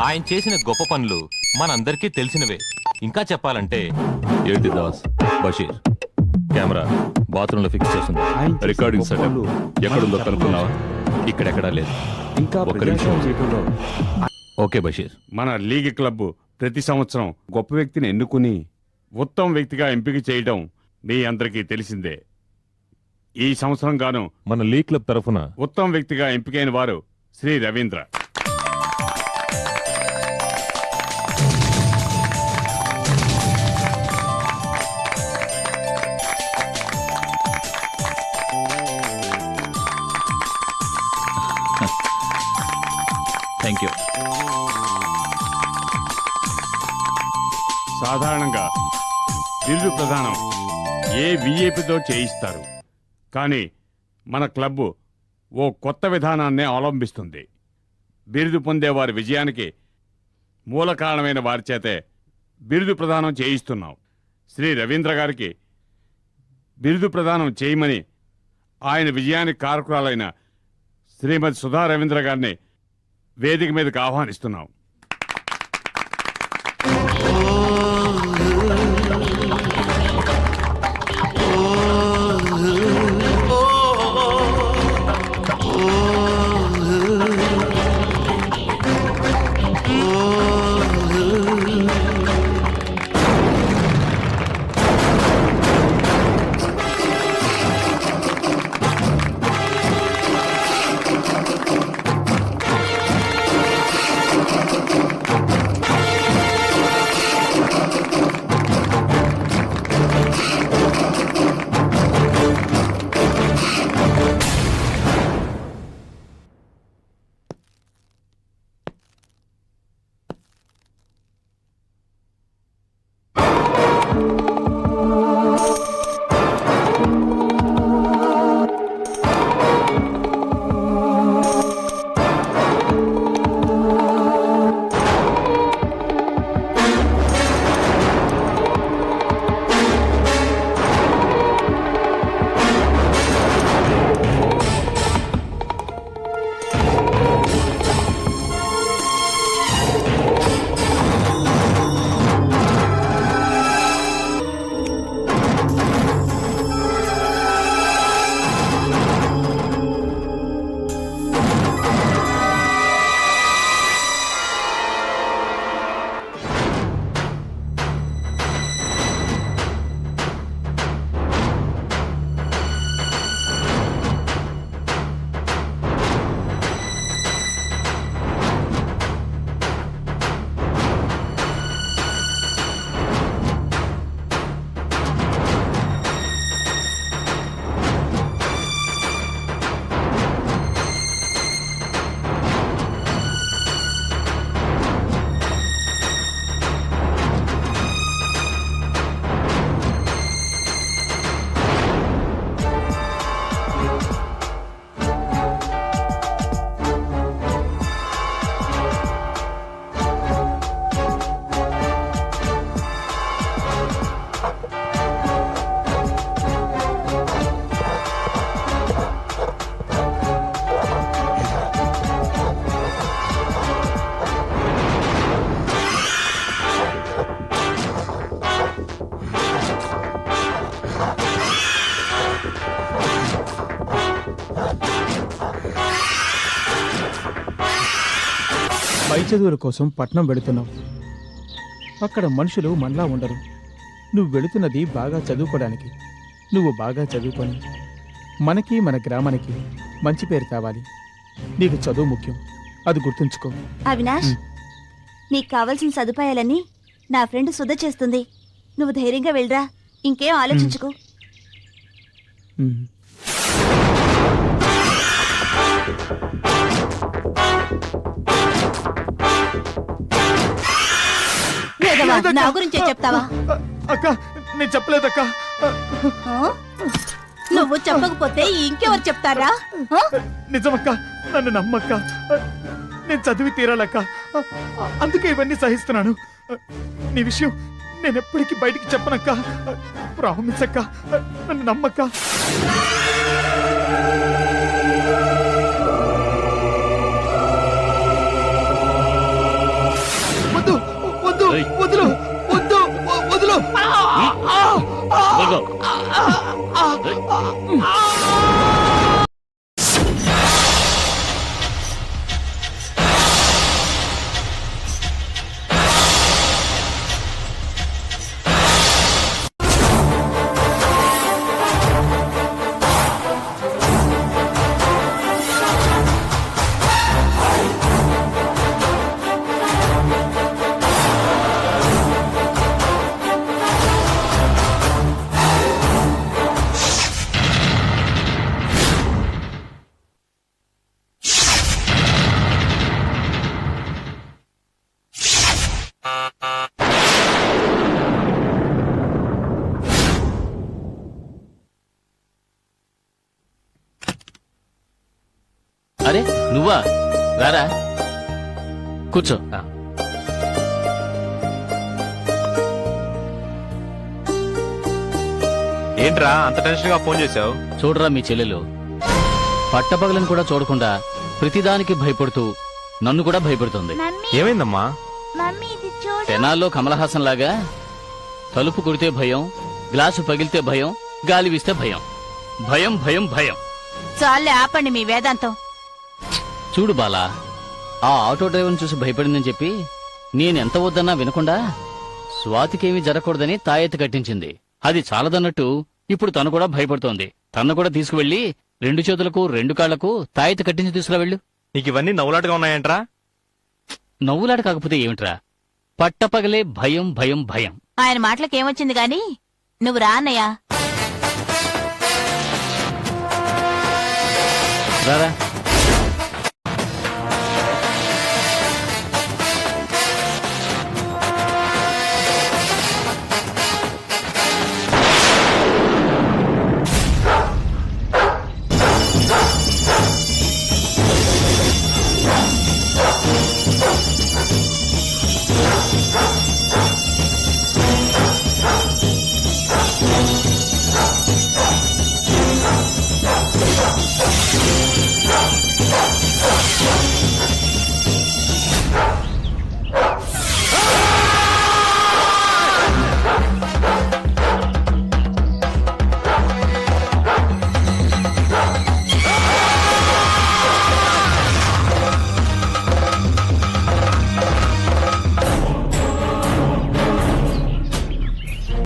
ఆయన చేసిన గొప్ప పనులు మనందరికీ తెలిసినవే. ఇంకా చెప్పాలంటే ఏంటి దాస్? బషీర్ కెమెరా బాత్రూంలో ఫిక్స్ చేస్తుంది. రికార్డింగ్ సెటప్ ఎక్కడుందో కనుక్కున్నావా? ఇక్కడెక్కడా లేదు. ఇంకా ఒక్క నిమిషం. ఓకే బషీర్, మన లీగ్ క్లబ్ ప్రతి సంవత్సరం గొప్ప వ్యక్తిని ఎన్నుకుని ఉత్తమ వ్యక్తిగా ఎంపిక చేయడం మీ అందరికీ తెలిసిందే. ఈ సంవత్సరం గాను మన లీగ్ క్లబ్ తరఫున ఉత్తమ వ్యక్తిగా ఎంపికైన వారు శ్రీ రవీంద్ర. Thank you. సాధారణంగా బిరుదు ప్రదానం ఏ విఐపితో చేయిస్తారు, కానీ మన క్లబ్ ఓ కొత్త విధానాన్నే అవలంబిస్తుంది. బిరుదు పొందే వారి విజయానికి మూల కారణమైన వారి చేతే బిరుదు ప్రదానం చేయిస్తున్నాం. శ్రీ రవీంద్ర గారికి బిరుదు ప్రదానం చేయమని ఆయన విజయానికి కారకురాలైన శ్రీమతి సుధా రవీంద్ర గారిని వేదిక మీదకి ఆహ్వానిస్తున్నాం. పై చదువుల కోసం పట్నం వెళుతున్నావు. అక్కడ మనుషులు మనలా ఉండరు. నువ్వు వెళుతున్నది బాగా చదువుకోవడానికి. నువ్వు బాగా చదువుకొని మనకి మన గ్రామానికి మంచి పేరు కావాలి. నీకు చదువు ముఖ్యం, అది గుర్తుంచుకో. అవినాష్, నీకు కావలసిన సదుపాయాలన్నీ నా ఫ్రెండ్ సుధ చేస్తుంది. నువ్వు ధైర్యంగా వెళ్ళరా, ఇంకేం ఆలోచించుకో. ఉమ్. వేదవా, నా గురించే చెప్తావా? అక్క నేను చెప్పలేదక్క. ఆ? నువ్వు చెప్పకపోతే ఇంకెవరు చెప్తారా? ఆ? నిజమక్క, నన్ను నమ్మక్క. నేను చదివి తీరాలక్క, అందుకే ఇవన్నీ సహిస్తున్నాను. నీ విషయం నేను ఎప్పటికీ బయటికి చెప్పనక్క. ప్రామిస్ అక్క, నన్ను నమ్మక్క. వద్దు వద్దు ఏయ్. వదులు వద్దు వదులు. వదలు. అరే నువ్వా? రారా కూర్చో. ఏంట్రా అంత టెన్షన్ గా ఫోన్ చేసావు? చూడరా మీ చెల్లెలు పట్టపగలను కూడా చూడకుండా ప్రతిదానికి భయపడుతూ నన్ను కూడా భయపడుతుంది. ఏమైందమ్మా? తెనాల్లో కమల్ హాసన్ లాగా తలుపు కొడితే భయం, గ్లాసు పగిలితే భయం, గాలి వీస్తే భయం, భయం భయం భయం. చాలే ఆపండి మీ వేదాంతం. చూడు బాలా, ఆ ఆటో డ్రైవర్ని చూసి భయపడిందని చెప్పి నేనెంత వద్దన్నా వినకుండా స్వాతికేమీ జరగకూడదని తాయెత్తు కట్టించింది. అది చాలదన్నట్టు ఇప్పుడు తను కూడా భయపడుతోంది. తను కూడా తీసుకువెళ్లి 2 చేతులకు 2 కాళ్లకు తాయెత్తు కట్టించి తీసుకురా వెళ్ళు. నీకు ఇవన్నీ నవ్వులాటగా ఉన్నాయంట్రా? నవ్వులాట కాకపోతే ఏమిట్రా, పట్టపగలే భయం భయం భయం. ఆయన మాటలకేమొచ్చింది గాని నువ్వు రా అన్నయ్యా. రారా